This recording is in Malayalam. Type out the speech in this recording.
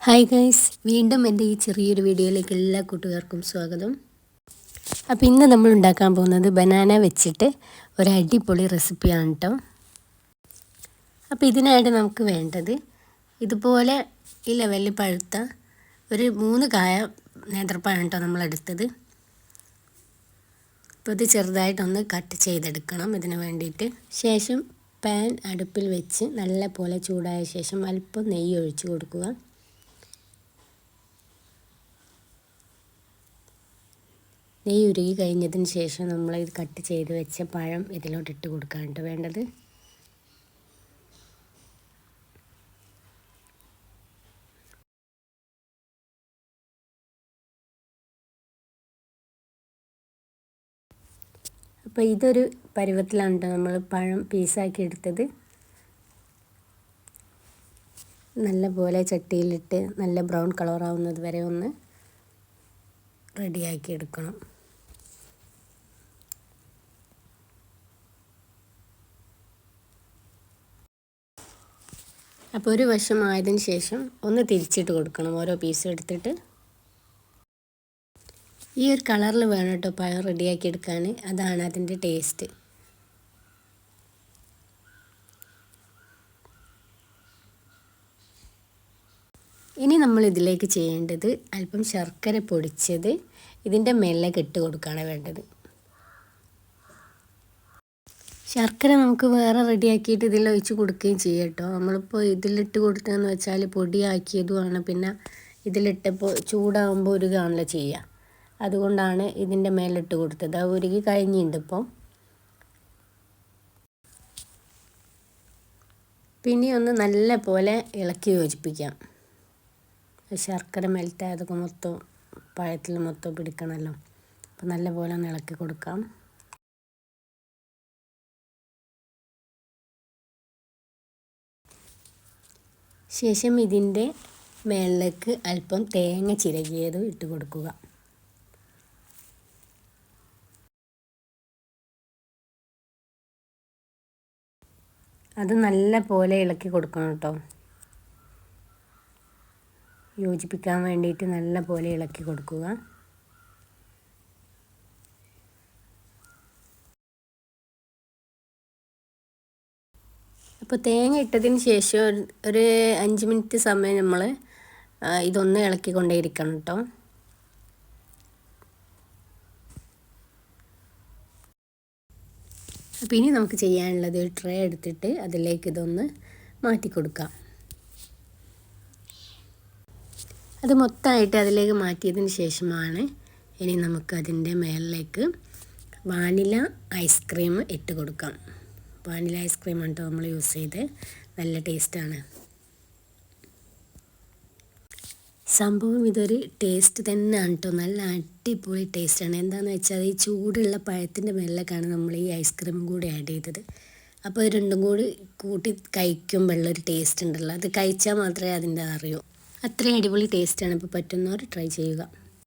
ഹായ് ഗൈസ്, വീണ്ടും എൻ്റെ ഈ ചെറിയൊരു വീഡിയോയിലേക്ക് എല്ലാ കൂട്ടുകാർക്കും സ്വാഗതം. അപ്പോൾ ഇന്ന് നമ്മൾ ഉണ്ടാക്കാൻ പോകുന്നത് ബനാന വെച്ചിട്ട് ഒരു അടിപൊളി റെസിപ്പിയാണ് കേട്ടോ. അപ്പോൾ ഇതിനായിട്ട് നമുക്ക് വേണ്ടത് ഇതുപോലെ ഈ ലെവലിൽ പഴുത്ത ഒരു 3 കായ നേന്ത്രപ്പഴം കേട്ടോ നമ്മളെടുത്തത്. അപ്പോൾ ഇത് ചെറുതായിട്ടൊന്ന് കട്ട് ചെയ്തെടുക്കണം ഇതിന് വേണ്ടിയിട്ട്. ശേഷം പാൻ അടുപ്പിൽ വെച്ച് നല്ല പോലെ ചൂടായ ശേഷം അല്പം നെയ്യ് ഒഴിച്ച് കൊടുക്കുക. നെയ്യ് ഉരുകി കഴിഞ്ഞതിന് ശേഷം നമ്മൾ ഇത് കട്ട് ചെയ്ത് വെച്ച പഴം ഇതിലോട്ട് ഇട്ട് കൊടുക്കാനായിട്ട് വേണ്ടത്. അപ്പോൾ ഇതൊരു പരുവത്തിലാണ് കേട്ടോ നമ്മൾ പഴം പീസാക്കി എടുത്തത്. നല്ല പോലെ ചട്ടിയിലിട്ട് നല്ല ബ്രൗൺ കളറാവുന്നത് വരെ ഒന്ന് റെഡിയാക്കി എടുക്കണം. അപ്പോൾ ഒരു വശം ആയതിന് ശേഷം ഒന്ന് തിരിച്ചിട്ട് കൊടുക്കണം ഓരോ പീസും എടുത്തിട്ട്. ഈ ഒരു കളറിൽ വേണം കേട്ടോ പഴം റെഡിയാക്കി എടുക്കാൻ, അതാണ് അതിൻ്റെ ടേസ്റ്റ്. ഇനി നമ്മൾ ഇതിലേക്ക് ചെയ്യേണ്ടത് അല്പം ശർക്കര പൊടിച്ചത് ഇതിൻ്റെ മേലേക്ക് ഇട്ട് കൊടുക്കുകയാണ് വേണ്ടത്. ശർക്കര നമുക്ക് വേറെ റെഡിയാക്കിയിട്ട് ഇതിലൊഴിച്ച് കൊടുക്കുകയും ചെയ്യാം കേട്ടോ. നമ്മളിപ്പോൾ ഇതിലിട്ട് കൊടുത്തതെന്ന് വെച്ചാൽ പൊടിയാക്കിയതുമാണ്, പിന്നെ ഇതിലിട്ടപ്പോൾ ചൂടാകുമ്പോൾ ഉരുകാണല്ലോ ചെയ്യുക, അതുകൊണ്ടാണ് ഇതിൻ്റെ മേലിട്ട് കൊടുത്തത്. അത് ഉരുകി കഴിഞ്ഞിട്ടുണ്ട്. ഇപ്പോൾ പിന്നെ ഒന്ന് നല്ല പോലെ ഇളക്കി യോജിപ്പിക്കാം. ശർക്കര മെൽറ്റായതൊക്കെ മൊത്തം പഴത്തിൽ മൊത്തം പിടിക്കണമല്ലോ, അപ്പോൾ നല്ല പോലെ ഒന്ന് ഇളക്കി കൊടുക്കാം. ശേഷം ഇതിൻ്റെ മേളിലേക്ക് അല്പം തേങ്ങ ചിരകിയത് ഇട്ട് കൊടുക്കുക. അത് നല്ല പോലെ ഇളക്കി കൊടുക്കണം കേട്ടോ. യോജിപ്പിക്കാൻ വേണ്ടിയിട്ട് നല്ല പോലെ ഇളക്കി കൊടുക്കുക. അപ്പോൾ തേങ്ങ ഇട്ടതിന് ശേഷം ഒരു 5 മിനിറ്റ് സമയം നമ്മൾ ഇതൊന്ന് ഇളക്കിക്കൊണ്ടേയിരിക്കണം കേട്ടോ. അപ്പോൾ ഇനി നമുക്ക് ചെയ്യാനുള്ളത് ഒരു ട്രേ എടുത്തിട്ട് അതിലേക്ക് ഇതൊന്ന് മാറ്റി കൊടുക്കാം. അത് മൊത്തമായിട്ട് അതിലേക്ക് മാറ്റിയതിന് ശേഷമാണ് ഇനി നമുക്ക് അതിൻ്റെ മേളിലേക്ക് വാനില ഐസ്ക്രീം ഇട്ട് കൊടുക്കാം. വാനില ഐസ്ക്രീമാണ് കേട്ടോ നമ്മൾ യൂസ് ചെയ്ത്, നല്ല ടേസ്റ്റാണ് സംഭവം. ഇതൊരു ടേസ്റ്റ് തന്നെയാണ് കേട്ടോ, നല്ല അടിപൊളി ടേസ്റ്റാണ്. എന്താണെന്ന് വെച്ചാൽ ഈ ചൂടുള്ള പഴത്തിൻ്റെ മേളിലേക്കാണ് നമ്മൾ ഈ ഐസ്ക്രീമും കൂടി ആഡ് ചെയ്തത്. അപ്പോൾ ഇത് രണ്ടും കൂടി കൂട്ടി കഴിക്കുമ്പോഴുള്ളൊരു ടേസ്റ്റ് ഉണ്ടല്ലോ, അത് കഴിച്ചാൽ മാത്രമേ അതിൻ്റെ അറിയൂ. അത്രയും അടിപൊളി ടേസ്റ്റാണ്. ഇപ്പോൾ പറ്റുന്നവർ ട്രൈ ചെയ്യുക.